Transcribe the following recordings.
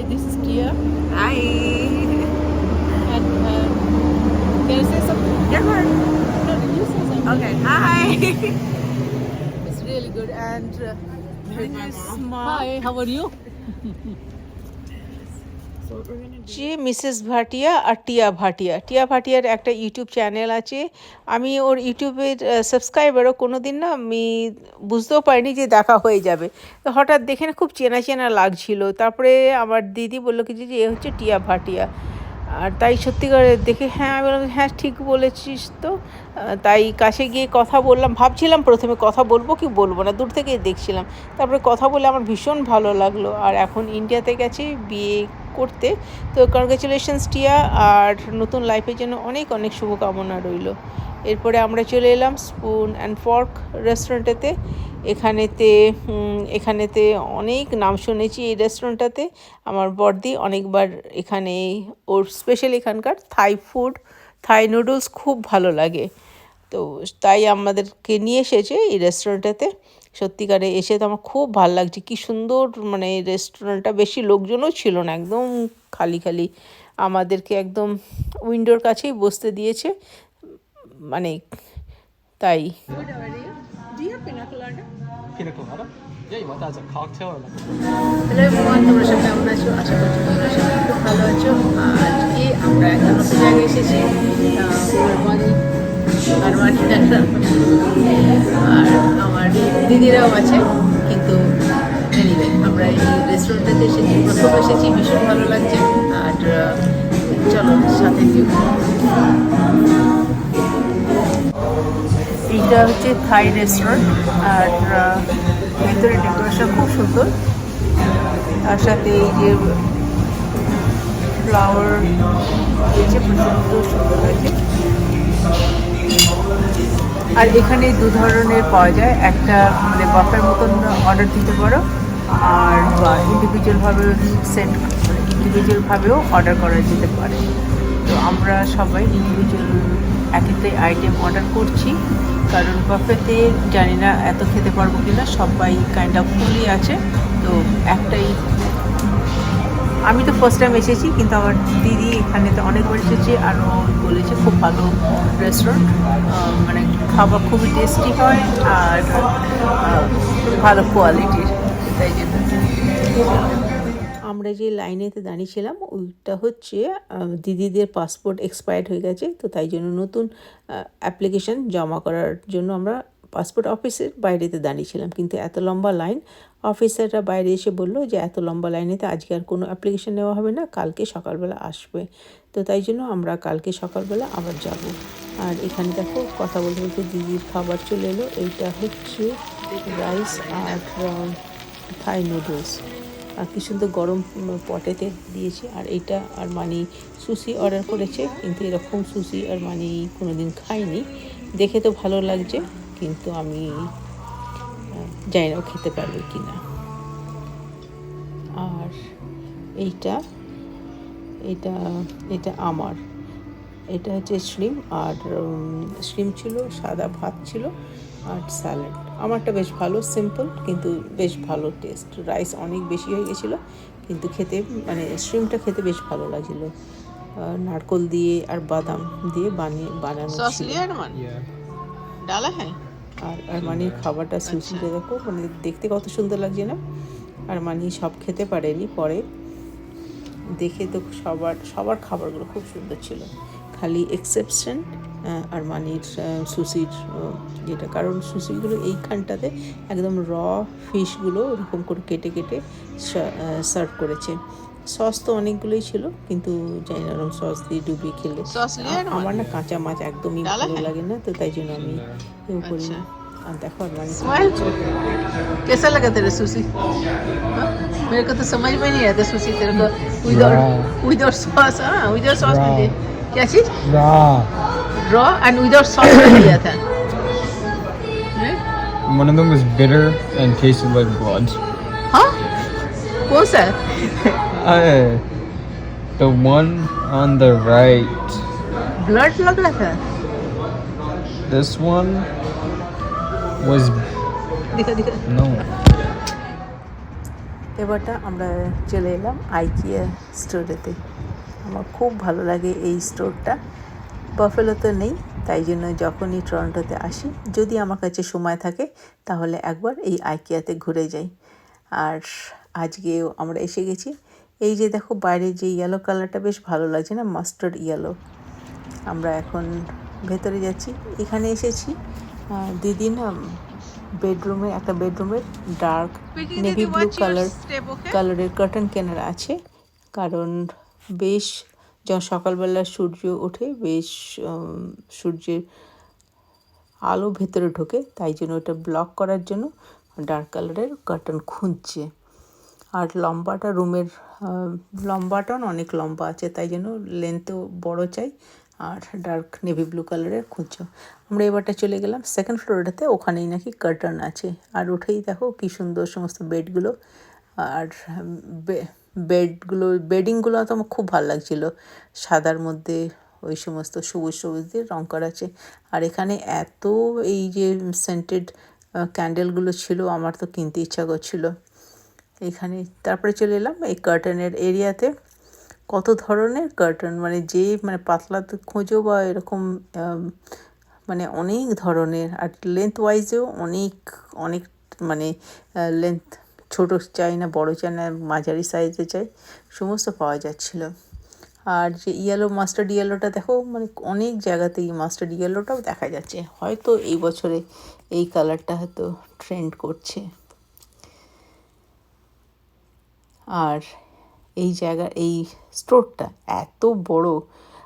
this is Tia. Hi. And can I say something? Yeah, go ahead. No, you say something. Okay. Hi. It's really good. And This is Mom. hi, how are you? So what we're gonna do. যে Mrs Bhatia আর টিয়া ভাটিয়া ভাটিয়ার একটা YouTube channel আছে। আমি ওর ইউটিউবের সাবস্ক্রাইবারও কোনো দিন না আমি বুঝতেও পারিনি যে দেখা হয়ে যাবে। তো হঠাৎ দেখে না খুব চেনা চেনা লাগছিল। তারপরে আমার দিদি বললো কি যে এ হচ্ছে টিয়া ভাটিয়া। আর তাই সত্যিকার দেখে হ্যাঁ আমি বললাম হ্যাঁ ঠিক বলেছিস তো। তাই কাছে গিয়ে কথা বললাম, ভাবছিলাম প্রথমে কথা বলবো কি বলবো না, দূর থেকেই দেখছিলাম। তারপরে কথা বলে আমার ভীষণ ভালো লাগলো। আর এখন ইন্ডিয়াতে গেছে বিয়ে করতে। তো কনগ্রাচুলেশনস টিয়া, আর নতুন লাইফের জন্য অনেক অনেক শুভকামনা রইল। এরপরে আমরা চলে এলাম স্পুন অ্যান্ড ফর্ক রেস্টুরেন্টেতে। এখানেতে অনেক নাম শুনেছি এই রেস্টুরেন্টটাতে। আমার বড়দি অনেকবার এখানে, ওর স্পেশাল এখানকার থাই ফুড, থাই নুডলস খুব ভালো লাগে। তো তাই আমাদেরকে নিয়ে এসেছে এই রেস্টুরেন্টটাতে। সত্যিকারে এসে তো আমার খুব ভালো লাগছে, কী সুন্দর মানে রেস্টুরেন্টটা। বেশি লোকজনও ছিল না, একদম খালি খালি। আমাদেরকে একদম উইন্ডোর কাছেই বসতে দিয়েছে, মানে তাই। Food already. Do you have pina colada? Pina colada? Yeah, you want that as a cocktail or like a... hello everyone, তোমরা সব কেমন আছো? আশা করছি তোমরা সবাই খুব ভালো আছো। আজকে আমরা একটা নতুন জায়গায় এসেছি, আরমানি আর আমার দিদিরাও আছে। কিন্তু এনিওয়ে আমরা এই রেস্টুরেন্টটাতে এসেছি, প্রথম এসেছি, ভীষণ ভালো লাগছে। আর চলো সাথে দিও। এইটা হচ্ছে থাই রেস্টুরেন্ট। আর ভেতরে ডেকোরেশন খুব সুন্দর। তার সাথে এই যে ফ্লাওয়ার দিয়েছে, প্রচণ্ড সুন্দর হয়েছে। আর এখানে দু ধরনের পাওয়া যায়, একটা মানে বাফের মতন অর্ডার দিতে পারো, আর বা ইন্ডিভিজুয়ালভাবেও ইন্ডিভিজুয়ালভাবেও অর্ডার করা যেতে পারে। তো আমরা সবাই ইন্ডিভিজুয়াল এক একটাই আইটেম অর্ডার করছি, কারণ বাফেতে জানি না এত খেতে পারবো কি না, সবাই কাইন্ড অফ ফুলই আছে। তো একটাই, আমি তো ফার্স্ট টাইম এসেছি, কিন্তু আমার দিদি এখানে তো অনেকবার এসেছে, আরও বলেছে খুব ভালো রেস্টুরেন্ট, মানে খাবার খুবই টেস্টি হয় আর ভালো কোয়ালিটির। তাই জন্য আমরা যে লাইনেতে দাঁড়িয়েছিলাম ওইটা হচ্ছে দিদিদের পাসপোর্ট এক্সপায়ার্ড হয়ে গেছে, তো তাই জন্য নতুন অ্যাপ্লিকেশন জমা করার জন্য আমরা পাসপোর্ট অফিসের বাইরেতে দাঁড়িয়েছিলাম। কিন্তু এত লম্বা লাইন, অফিসাররা বাইরে এসে বললো যে এত লম্বা লাইনেতে আজকে আর কোনো অ্যাপ্লিকেশন নেওয়া হবে না, কালকে সকালবেলা আসবে। তো তাই জন্য আমরা কালকে সকালবেলা আবার যাব। আর এখানে দেখো কথা বলতে বলতে দিদির খাবার চলে এলো। এইটা হচ্ছে রাইস আর থাই নুডলস, আর কি সুন্দর গরম পটেতে দিয়েছে। আর এইটা আর মানে সুশি অর্ডার করেছে, কিন্তু এরকম সুশি আর মানে কোনো দিন খাইনি। দেখে তো ভালো লাগছে, কিন্তু আমি জানি না খেতে পারবে কি না। আর এইটা এটা এটা আমার, এটা হচ্ছে শ্রিম, আর শ্রিম ছিল, সাদা ভাত ছিল, আর স্যালাড। আমারটা বেশ ভালো, সিম্পল কিন্তু বেশ ভালো টেস্ট। রাইস অনেক বেশি হয়ে গেছিলো, কিন্তু খেতে মানে শ্রিমটা খেতে বেশ ভালো লাগছিল। নারকোল দিয়ে আর বাদাম দিয়ে বানানো ছিল। Yeah. ডালা হ্যাঁ। আর আরমানির খাবারটা সুশিটা দেখো, মানে দেখতে কত সুন্দর লাগছে না। আরমানি সব খেতে পারেনি, পরে দেখে তো সবার খাবারগুলো খুব সুন্দর ছিল, খালি এক্সেপশন আরমানির সুশির যেটা, কারণ সুশিগুলো এইখানটাতে একদম র ফিশগুলো এরকম করে কেটে কেটে সার্ভ করেছে। সস তো অনেকগুলোই ছিল, কিন্তু জানি না ওরকম সস দিয়ে ডুবিয়ে খেলে। আমার না কাঁচা মাছ একদমই ভালো লাগে না, তো তাই জন্য আমি কেউ করি না। আর দেখো আরমানি कैसा लगा तेरा सुशी? मेरे को तो समझ में नहीं आता सुशी तेरे को विदाउट सॉस। हाँ विदाउट सॉस में दे, क्या चीज? रॉ एंड विदाउट सॉस में दिया था। One of them was bitter and tasted like blood. हाँ कौन सा? The one on the right. Blood लग रहा था। This one was दिखा दिखा। no. এবারটা আমরা চলে এলাম আইকিয়া স্টোরেতে। আমার খুব ভালো লাগে এই স্টোরটা। বাফেলোতে নেই, তাই জন্য যখনই টরন্টোতে আসি, যদি আমার কাছে সময় থাকে তাহলে একবার এই আইকিয়াতে ঘুরে যাই। আর আজকেও আমরা এসে গেছি। এই যে দেখো বাইরে যে ইয়েলো কালারটা বেশ ভালো লাগছে না, মাস্টার্ড ইয়েলো। আমরা এখন ভেতরে যাচ্ছি। এখানে এসেছি দিদি না বেডরুমে, একটা বেডরুমের ডার্ক নেভি ব্লু কালারের কার্টেন কেনার আছে। কারণ বেশ যখন সকালবেলা সূর্য ওঠে বেশ সূর্যের আলো ভেতরে ঢোকে, তাই জন্য ওটা ব্লক করার জন্য ডার্ক কালারের কার্টেন খুঁজছে। আর লম্বাটা রুমের লম্বাটাও অনেক লম্বা আছে, তাই জন্য লেন্থও বড় চাই। আর ডার্ক নেভি ব্লু কালারের খুঁজছো। আমরা এবারটা চলে গেলাম সেকেন্ড ফ্লোরটাতে, ওখানেই নাকি কার্টেন আছে। আর উঠেই দেখো কী সুন্দর সমস্ত বেডগুলো। আর বেডিংগুলো তো আমার খুব ভালো লাগছিলো, সাদার মধ্যে ওই সমস্ত সবুজ সবুজ দিয়ে রঙ করা আছে। আর এখানে এত এই যে সেন্টেড ক্যান্ডেলগুলো ছিল, আমার তো কিনতে ইচ্ছা করছিলো। এখানে তারপরে চলে এলাম এই কার্টেনের এরিয়াতে। কত ধরনের কার্টেন, মানে মানে পাতলা খোঁজো বা এরকম মানে অনেক ধরনের। আর লেন্থ ওয়াইজেও অনেক অনেক মানে লেন্থ ছোটো চাই না, বড়ো চাই না, মাঝারি সাইজে চাই, সমস্ত পাওয়া যাচ্ছিলো। আর যে ইয়েলো মাস্টার্ড ইয়েলোটা দেখো, মানে অনেক জায়গাতেই মাস্টার্ড ইয়েলোটাও দেখা যাচ্ছে। হয়তো এই বছরে এই কালারটা হয়তো ট্রেন্ড করছে। আর এই এই স্টোরটা এত বড়,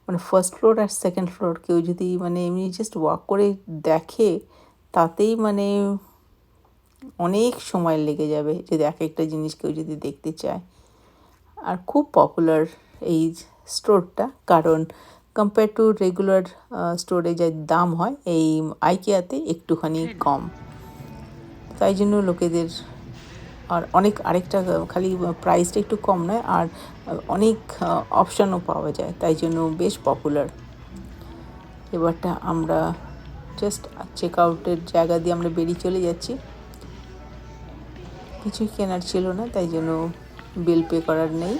মানে ফার্স্ট ফ্লোর আর সেকেন্ড ফ্লোর কেউ যদি মানে এমনি জাস্ট ওয়াক করে দেখে, তাতেই মানে অনেক সময় লেগে যাবে যদি এক একটা জিনিস কেউ যদি দেখতে চায়। আর খুব পপুলার এই স্টোরটা, কারণ কম্পেয়ার টু রেগুলার স্টোরে যা দাম হয় এই আইকিয়াতে একটুখানি কম, তাই জন্য লোকেদের। আর অনেক আরেকটা খালি প্রাইসটা একটু কম নয়, আর অনেক অপশানও পাওয়া যায়, তাই জন্য বেশ পপুলার। এবারটা আমরা জাস্ট চেক আউটের জায়গা দিয়ে আমরা বেরিয়ে চলে যাচ্ছি। কিছুই কেনার ছিল না, তাই জন্য বিল পে করার নেই।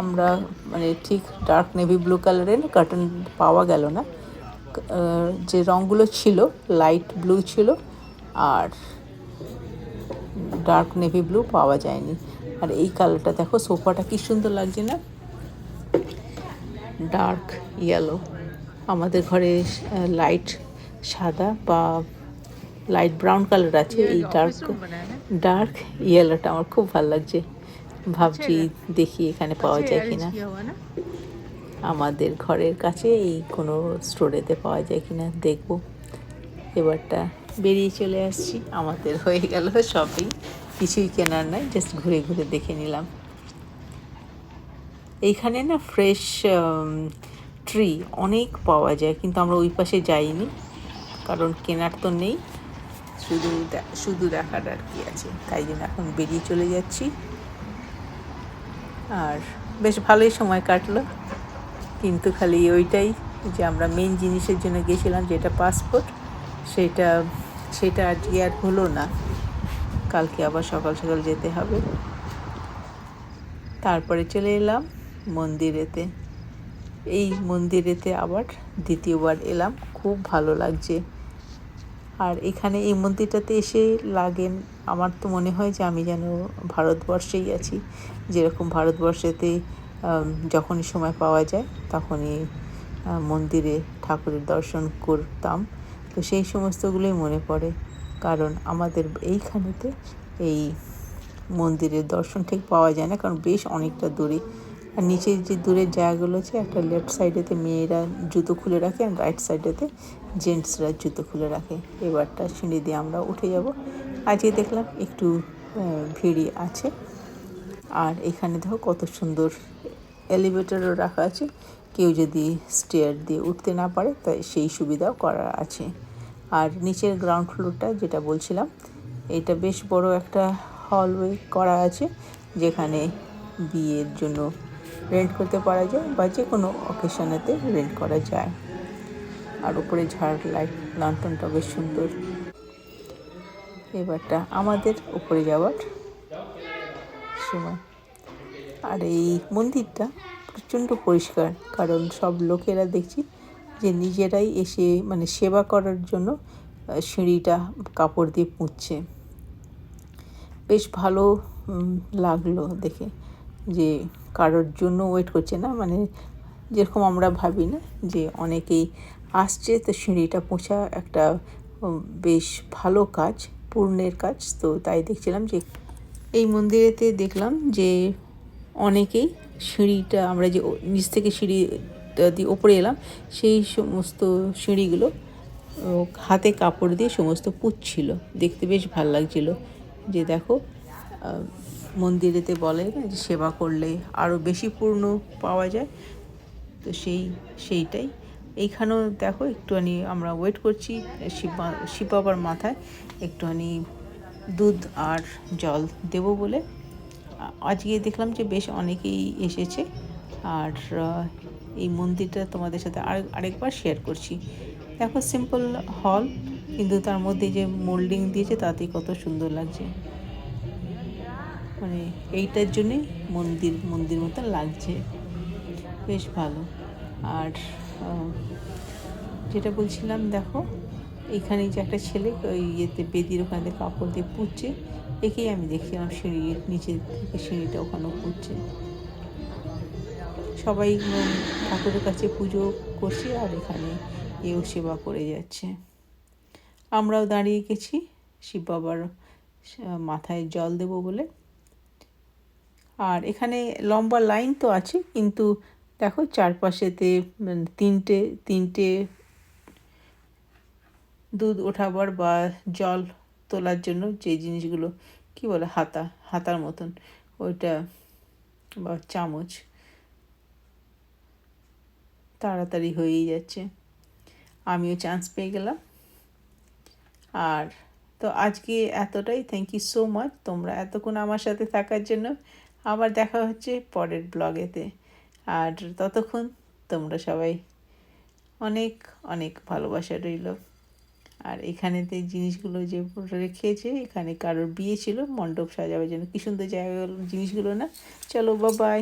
আমরা মানে ঠিক ডার্ক নেভি ব্লু কালারের কার্টেন পাওয়া গেল না, যে রঙগুলো ছিল লাইট ব্লু ছিল আর ডার্ক নেভি ব্লু পাওয়া যায়নি। আর এই কালারটা দেখো, সোফাটা কি সুন্দর লাগছে না, ডার্ক ইয়েলো। আমাদের ঘরে লাইট সাদা বা লাইট ব্রাউন কালার আছে, এই ডার্ক ইয়েলোটা আমার খুব ভালো লাগছে। ভাবছি দেখি এখানে পাওয়া যায় কিনা, আমাদের ঘরের কাছে এই কোনো স্টোরেতে পাওয়া যায় কিনা দেখবো। এবারটা বেরিয়ে চলে আসছি, আমাদের হয়ে গেল শপিং। কিছুই কেনার নয়, জাস্ট ঘুরে ঘুরে দেখে নিলাম। এইখানে না ফ্রেশ ট্রি অনেক পাওয়া যায়, কিন্তু আমরা ওই পাশে যাইনি, কারণ কেনার তো নেই, শুধু দেখার আর কি আছে। তাই জন্য এখন বেরিয়ে চলে যাচ্ছি। আর বেশ ভালোই সময় কাটলো, কিন্তু খালি ওইটাই যে আমরা মেন জিনিসের জন্য গেছিলাম, যেটা পাসপোর্ট, সেটা আজকে আর হলো না। কালকে আবার সকাল সকাল যেতে হবে। তারপরে চলে এলাম মন্দিরেতে। এই মন্দিরেতে আবার দ্বিতীয়বার এলাম, খুব ভালো লাগছে। আর এখানে এই মন্দিরটাতে এসে লাগেন, আমার তো মনে হয় যে আমি যেন ভারতবর্ষেই আছি। যেরকম ভারতবর্ষেতে যখনই সময় পাওয়া যায় তখনই মন্দিরে ঠাকুরের দর্শন করতাম, তো সেই সমস্তগুলোই মনে পড়ে। কারণ আমাদের এইখানেতে এই মন্দিরের দর্শন ঠিক পাওয়া যায় না, কারণ বেশ অনেকটা দূরে। আর নিচে যে দূরের জায়গাগুলো আছে, একটা লেফট সাইডেতে মেয়েরা জুতো খুলে রাখে, আর রাইট সাইডেতে জেন্টসরা জুতো খুলে রাখে। এবারটা সিঁড়ি দিয়ে আমরা উঠে যাব। আজকে দেখলাম একটু ভিড়ই আছে। আর এখানে দেখো কত সুন্দর এলিভেটরও রাখা আছে, কেউ যদি স্টেয়ার দিয়ে উঠতে না পারে তাই সেই সুবিধাও করা আছে। আর নিচের গ্রাউন্ড ফ্লোরটা যেটা বলছিলাম, এটা বেশ বড় একটা হলওয়ে করা আছে, যেখানে বিয়ের জন্য রেন্ট করতে পারা যায় বা যে কোনো অকেশনেতে রেন্ট করা যায়। আর উপরে ঝাড় লাইট লন্ঠনটা বেশ সুন্দর। এবারটা আমাদের উপরে যাওয়ার সময়। আর এই মন্দিরটা প্রচণ্ড পরিষ্কার, কারণ সব লোকেরা দেখছি যে নিজেরাই এসে মানে সেবা করার জন্য সিঁড়িটা কাপড় দিয়ে মুছছে। বেশ ভালো লাগলো দেখে, যে কারোর জন্য ওয়েট করছে না, মানে যেরকম আমরা ভাবি না যে অনেকেই আসছে তো সিঁড়িটা পোছা একটা বেশ ভালো কাজ, পুণ্যের কাজ। তো তাই দেখছিলাম যে এই মন্দিরেতে দেখলাম যে অনেকেই সিঁড়িটা, আমরা যে নিচ থেকে সিঁড়িটা দিয়ে ওপরে এলাম, সেই সমস্ত সিঁড়িগুলো হাতে কাপড় দিয়ে সমস্ত পুচ্ছিল। দেখতে বেশ ভালো লাগছিল। যে দেখো, মন্দিরেতে বলে না যে সেবা করলে আরও বেশি পূর্ণ পাওয়া যায়, তো সেইটাই এইখানেও দেখো একটুখানি আমরা ওয়েট করছি শিব বাবার মাথায় একটুখানি দুধ আর জল দেব বলে। আজকে দেখলাম যে বেশ অনেকেই এসেছে। আর এই মন্দিরটা তোমাদের সাথে আরেকবার শেয়ার করছি। দেখো সিম্পল হল, কিন্তু তার মধ্যে যে মোল্ডিং দিয়েছে তাতেই কত সুন্দর লাগছে। মানে এইটার জন্যে মন্দির মতো লাগছে, বেশ ভালো। আর যেটা বলছিলাম, দেখো এইখানে যে একটা ছেলে ওই ইয়েতে বেদির ওখানে কাপড় দিয়ে পুচ্ছে, একেই আমি দেখছিলাম সিঁড়ির নিচে থেকে সিঁড়িটা ওখানেও পুচ্ছে। সবাই ঠাকুরের কাছে পুজো করছে আর এখানে এও সেবা করে যাচ্ছে। আমরাও দাঁড়িয়ে গেছি শিব বাবার মাথায় জল দেব বলে। আর এখানে লম্বা লাইন তো আছে, কিন্তু দেখো চারপাশেতে তিনটে দুধ ওঠাবার বা জল তোলার জন্য যে জিনিসগুলো কি বলে, হাতার মতন ওইটা বা চামচ, তাড়াতাড়ি হয়েই যাচ্ছে। আমিও চান্স পেয়ে গেলাম। আর তো আজকে এতটাই। থ্যাংক ইউ সো মাচ তোমরা এতক্ষণ আমার সাথে থাকার জন্য। আবার দেখা হচ্ছে পরের ব্লগেতে। আর ততক্ষণ তোমরা সবাই অনেক অনেক ভালোবাসা রইল। আর এখানেতে জিনিসগুলো যে রেখেছে, এখানে কারোর বিয়ে ছিল, মণ্ডপ সাজাবার জন্য কি সুন্দর জায়গাগুলো, জিনিসগুলো না। চলো বাই।